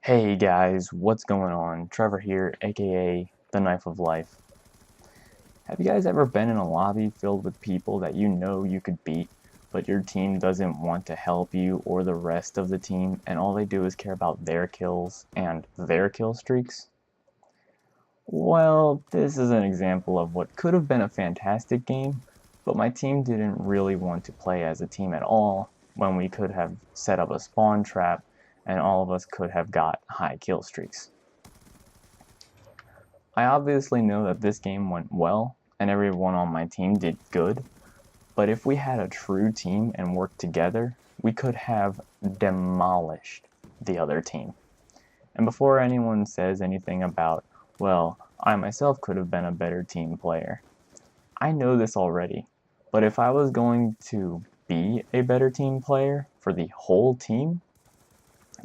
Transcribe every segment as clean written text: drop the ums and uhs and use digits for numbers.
Hey guys, what's going on? Trevor here, aka The Knife of Life. Have you guys ever been in a lobby filled with people that you know you could beat, but your team doesn't want to help you or the rest of the team, and all they do is care about their kills and their kill streaks? Well, this is an example of what could have been a fantastic game, but my team didn't really want to play as a team at all when we could have set up a spawn trap and all of us could have got high kill streaks. I obviously know that this game went well and everyone on my team did good, but if we had a true team and worked together, we could have demolished the other team. And before anyone says anything about, well, I myself could have been a better team player, I know this already, but if I was going to be a better team player for the whole team,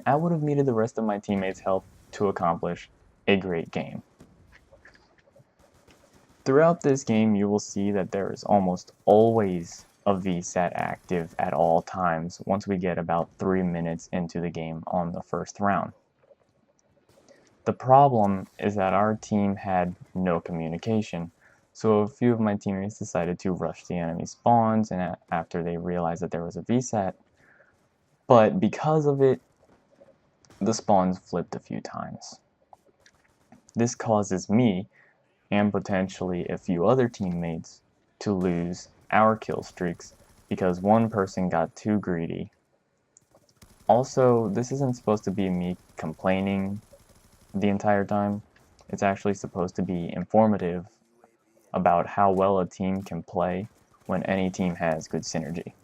I would have needed the rest of my teammates' help to accomplish a great game. Throughout this game, you will see that there is almost always a VSAT active at all times once we get about 3 minutes into the game on the first round. The problem is that our team had no communication, so a few of my teammates decided to rush the enemy spawns and after they realized that there was a VSAT, but because of it, the spawns flipped a few times. This causes me and potentially a few other teammates to lose our kill streaks because one person got too greedy. Also, this isn't supposed to be me complaining the entire time. It's actually supposed to be informative about how well a team can play when any team has good synergy.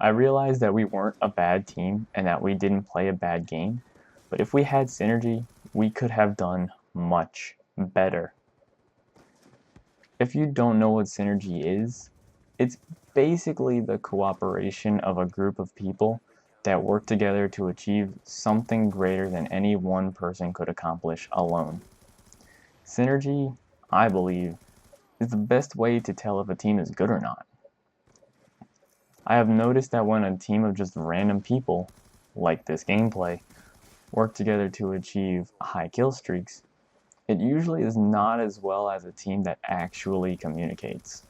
I realized that we weren't a bad team and that we didn't play a bad game, but if we had synergy, we could have done much better. If you don't know what synergy is, it's basically the cooperation of a group of people that work together to achieve something greater than any one person could accomplish alone. Synergy, I believe, is the best way to tell if a team is good or not. I have noticed that when a team of just random people, like this gameplay, work together to achieve high kill streaks, it usually is not as well as a team that actually communicates.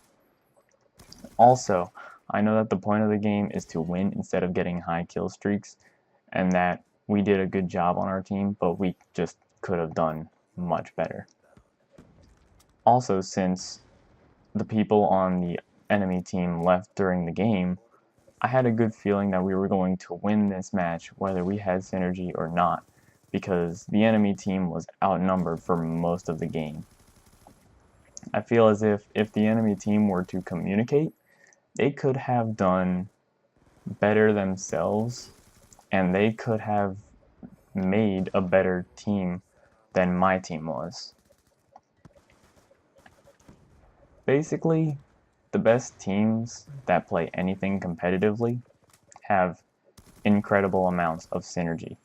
Also, I know that the point of the game is to win instead of getting high kill streaks, and that we did a good job on our team, but we just could have done much better. Also, since the people on the enemy team left during the game, I had a good feeling that we were going to win this match whether we had synergy or not, because the enemy team was outnumbered for most of the game. I feel as if the enemy team were to communicate, they could have done better themselves and they could have made a better team than my team was. Basically, the best teams that play anything competitively have incredible amounts of synergy,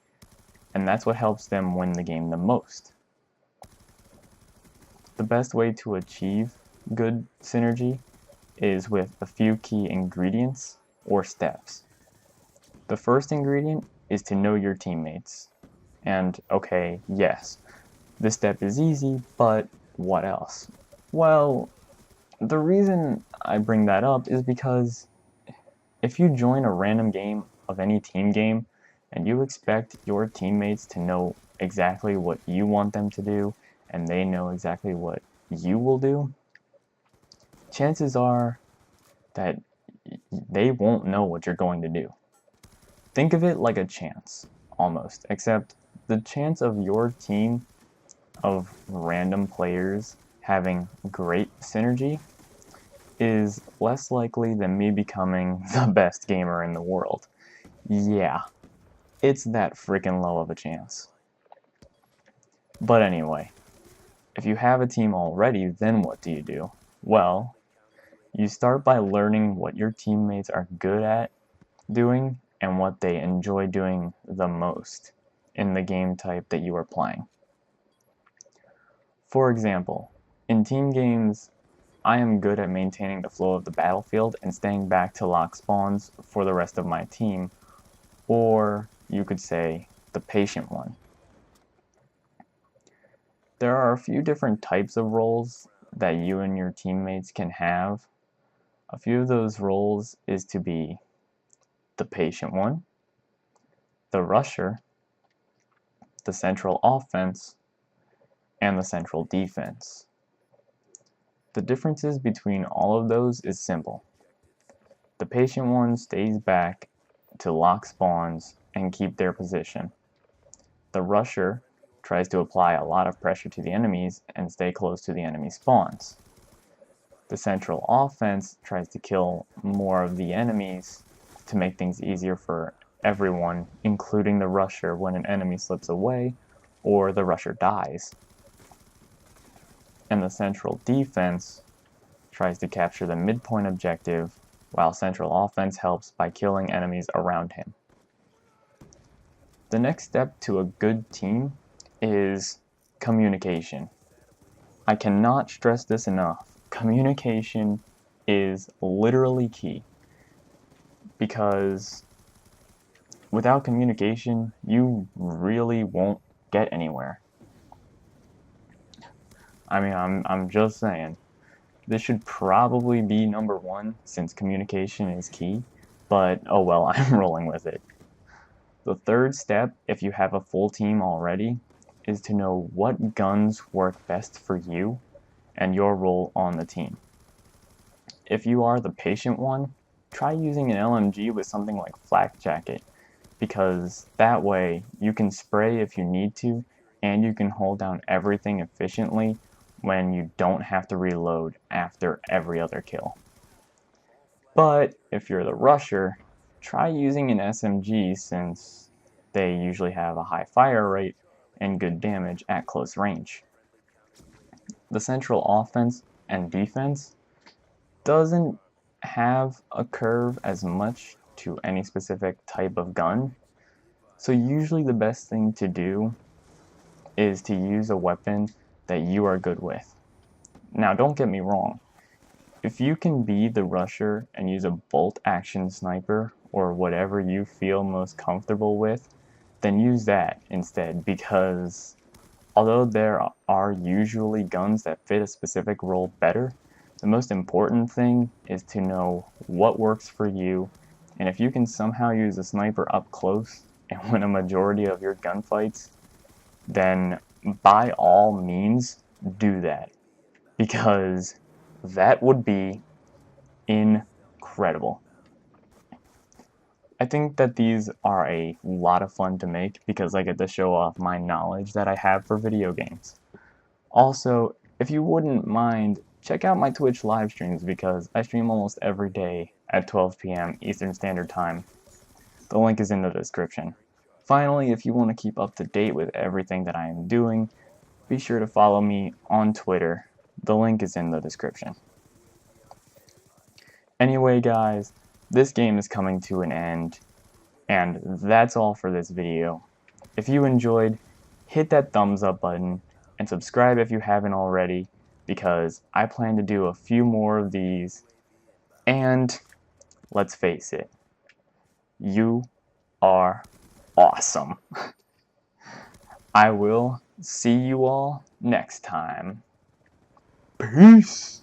and that's what helps them win the game the most. The best way to achieve good synergy is with a few key ingredients or steps. The first ingredient is to know your teammates. And okay, yes, this step is easy, but what else? Well, the reason I bring that up is because if you join a random game of any team game and you expect your teammates to know exactly what you want them to do and they know exactly what you will do, chances are that they won't know what you're going to do. Think of it like a chance, almost, except the chance of your team of random players having great synergy is less likely than me becoming the best gamer in the world. Yeah, it's that freaking low of a chance. But anyway, if you have a team already, then what do you do? Well, you start by learning what your teammates are good at doing and what they enjoy doing the most in the game type that you are playing. For example, in team games, I am good at maintaining the flow of the battlefield and staying back to lock spawns for the rest of my team, or you could say the patient one. There are a few different types of roles that you and your teammates can have. A few of those roles is to be the patient one, the rusher, the central offense, and the central defense. The differences between all of those is simple. The patient one stays back to lock spawns and keep their position. The rusher tries to apply a lot of pressure to the enemies and stay close to the enemy spawns. The central offense tries to kill more of the enemies to make things easier for everyone, including the rusher when an enemy slips away or the rusher dies. And the central defense tries to capture the midpoint objective, while central offense helps by killing enemies around him. The next step to a good team is communication. I cannot stress this enough. Communication is literally key, because without communication, you really won't get anywhere. I mean, I'm just saying. This should probably be number one since communication is key, but oh well, I'm rolling with it. The third step, if you have a full team already, is to know what guns work best for you and your role on the team. If you are the patient one, try using an LMG with something like Flak Jacket, because that way you can spray if you need to, and you can hold down everything efficiently when you don't have to reload after every other kill. But if you're the rusher, try using an SMG since they usually have a high fire rate and good damage at close range. The central offense and defense doesn't have a curve as much to any specific type of gun, so usually the best thing to do is to use a weapon that you are good with. Now don't get me wrong, if you can be the rusher and use a bolt action sniper or whatever you feel most comfortable with, then use that instead, because although there are usually guns that fit a specific role better, the most important thing is to know what works for you, and if you can somehow use a sniper up close and win a majority of your gunfights, then by all means do that, because that would be incredible. I think that these are a lot of fun to make because I get to show off my knowledge that I have for video games. Also, if you wouldn't mind, check out my Twitch live streams because I stream almost every day at 12 p.m. Eastern Standard Time. The link is in the description. Finally, if you want to keep up to date with everything that I am doing, be sure to follow me on Twitter. The link is in the description. Anyway, guys, this game is coming to an end, and that's all for this video. If you enjoyed, hit that thumbs up button, and subscribe if you haven't already, because I plan to do a few more of these, and let's face it, you are awesome. I will see you all next time. Peace!